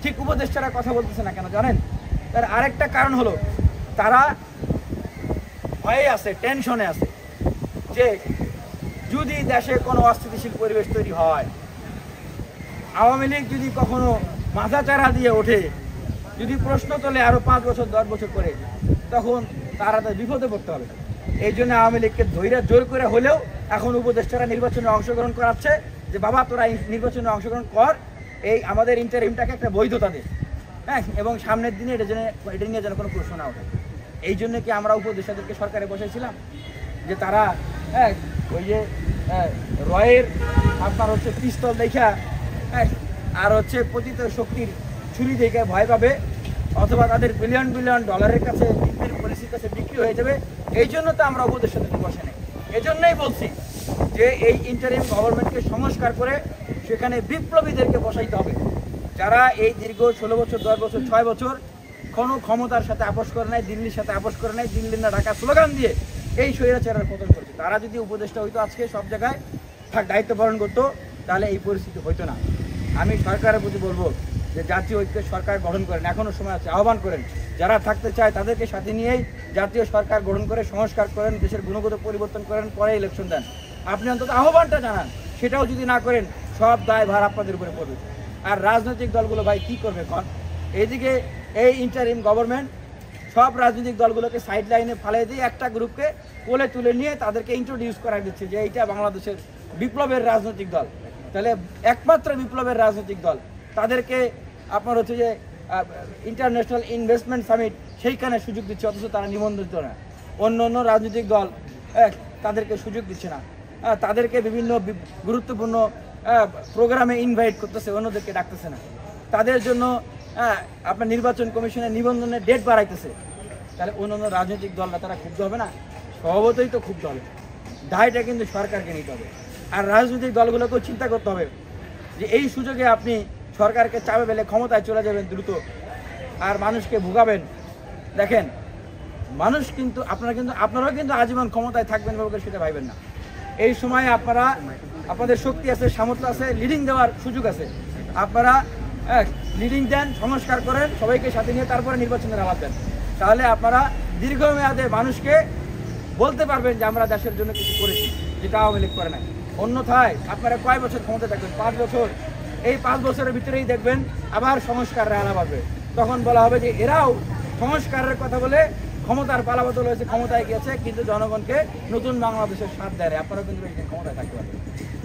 ঠিক উপদেষ্টারা কথা বলতেছে না কেন জানেন? তার আরেকটা কারণ হলো তারা ভয়ে আছে, টেনশনে আছে যে যদি দেশে কোনো অস্থিতিশীল পরিবেশ তৈরি হয়, আওয়ামী লীগ যদি কখনো মাথাচাড়া দিয়ে ওঠে, যদি প্রশ্ন তোলে আরো 5 বছর 10 বছর করে, তখন তারা তো বিপদে পড়তে হবে। এই জন্য আওয়ামী লীগকে জোর করে হলেও এখন উপদেষ্টারা নির্বাচনে অংশগ্রহণ করাচ্ছে যে বাবা তোরা নির্বাচনে অংশগ্রহণ কর, এই আমাদের ইন্টারিমটাকে একটা বৈধতা দে, হ্যাঁ, এবং সামনের দিনে এটা নিয়ে যেন কোনো প্রশ্ন না ওঠে। এই জন্য কি আমরা উপদেষ্টাদেরকে সরকারে বসাইছিলাম যে তারা ওই যে রয়ের আপনার হচ্ছে পিস্তল দেখা আর হচ্ছে পতিত শক্তির ছুরি দেখে ভয় পাবে, অথবা তাদের বিলিয়ন বিলিয়ন ডলারের কাছে পলিসির কাছে বিক্রি হয়ে যাবে। এই জন্য তো আমরা উপদেষ্টাদেরকে বসে নেই। এই জন্যই বলছি যে এই ইন্টারিম গভর্নমেন্টকে সংস্কার করে সেখানে বিপ্লবীদেরকে বসাইতে হবে, যারা এই দীর্ঘ 16 বছর 10 বছর 6 বছর কোনো ক্ষমতার সাথে আপোষ করে নাই, দিল্লির সাথে আপোষ করে নাই, দিল্লির না ঢাকা স্লোগান দিয়ে এই স্বৈরাচারের পতন করছে। তারা যদি উপদেষ্টা হইতো আজকে সব জায়গায় দায়িত্ব পালন করতো, তাহলে এই পরিস্থিতি হইতো না। আমি সরকারের প্রতি বলবো যে জাতীয় ঐক্যের সরকার গঠন করেন, এখনো সময় আছে, আহ্বান করেন, যারা থাকতে চায় তাদেরকে সাথে নিয়েই জাতীয় সরকার গঠন করে সংস্কার করেন, দেশের গুণগত পরিবর্তন করেন, পরে ইলেকশন দেন। আপনি অন্তত আহ্বানটা জানান, সেটাও যদি না করেন সব দায় ভার আপনাদের উপরে পড়বে। আর রাজনৈতিক দলগুলো ভাই কি করবে কন? এইদিকে এই ইন্টারিম গভর্নমেন্ট সব রাজনৈতিক দলগুলোকে সাইড লাইনে ফালিয়ে দিয়ে একটা গ্রুপকে কোলে তুলে নিয়ে তাদেরকে ইন্ট্রোডিউস করা দিচ্ছে যে এইটা বাংলাদেশের বিপ্লবের রাজনৈতিক দল। তাহলে একমাত্র বিপ্লবের রাজনৈতিক দল তাদেরকে আপনার হচ্ছে যে ইন্টারন্যাশনাল ইনভেস্টমেন্ট সামিট সেইখানে সুযোগ দিচ্ছে, অথচ তারা নিবন্ধিত না। অন্য অন্য রাজনৈতিক দল তাদেরকে সুযোগ দিচ্ছে না, তাদেরকে বিভিন্ন গুরুত্বপূর্ণ প্রোগ্রামে ইনভাইট করতেছে, অন্যদেরকে ডাকতেছে না। তাদের জন্য আপনার নির্বাচন কমিশনের নিবন্ধনের ডেট বাড়াইতেছে। তাহলে অন্য অন্য রাজনৈতিক দলরা তারা ক্ষুব্ধ হবে না? স্বভাবতই তো ক্ষুব্ধ হবে। দায়টা কিন্তু সরকারকে নিতে হবে। আর রাজনৈতিক দলগুলোকেও চিন্তা করতে হবে যে এই সুযোগে আপনি সরকারকে চাপে ফেলে ক্ষমতায় চলে যাবেন দ্রুত, আর মানুষকে ভোগাবেন। দেখেন, মানুষ কিন্তু আপনারাও কিন্তু আজীবন ক্ষমতায় থাকবেন বলে সেটা ভাইবেন না। এই সময় আপনাদের শক্তি আছে, সামর্থ্য আছে, লিডিং দেওয়ার সুযোগ আছে। আপনারা লিডিং দেন, সংস্কার করেন, সবাইকে সাথে নিয়ে তারপরে নির্বাচনের আলাপ দেন। তাহলে আপনারা দীর্ঘমেয়াদে মানুষকে বলতে পারবেন যে আমরা দেশের জন্য কিছু করেছি, যেটা আওয়ামী লীগ করে নাই। অন্যথায় আপনারা কয় বছর ক্ষমতায় থাকবেন? 5 বছর। এই 5 বছরের ভিতরেই দেখবেন আবার সংস্কারের আলাপ আসবে। তখন বলা হবে যে এরাও সংস্কারের কথা বলে ক্ষমতার পালাবদল হয়েছে, ক্ষমতায় গিয়েছে, কিন্তু জনগণকে নতুন বাংলাদেশের স্বাদ দেয়। আপনারা কিন্তু ক্ষমতায় থাকতে পারবেন।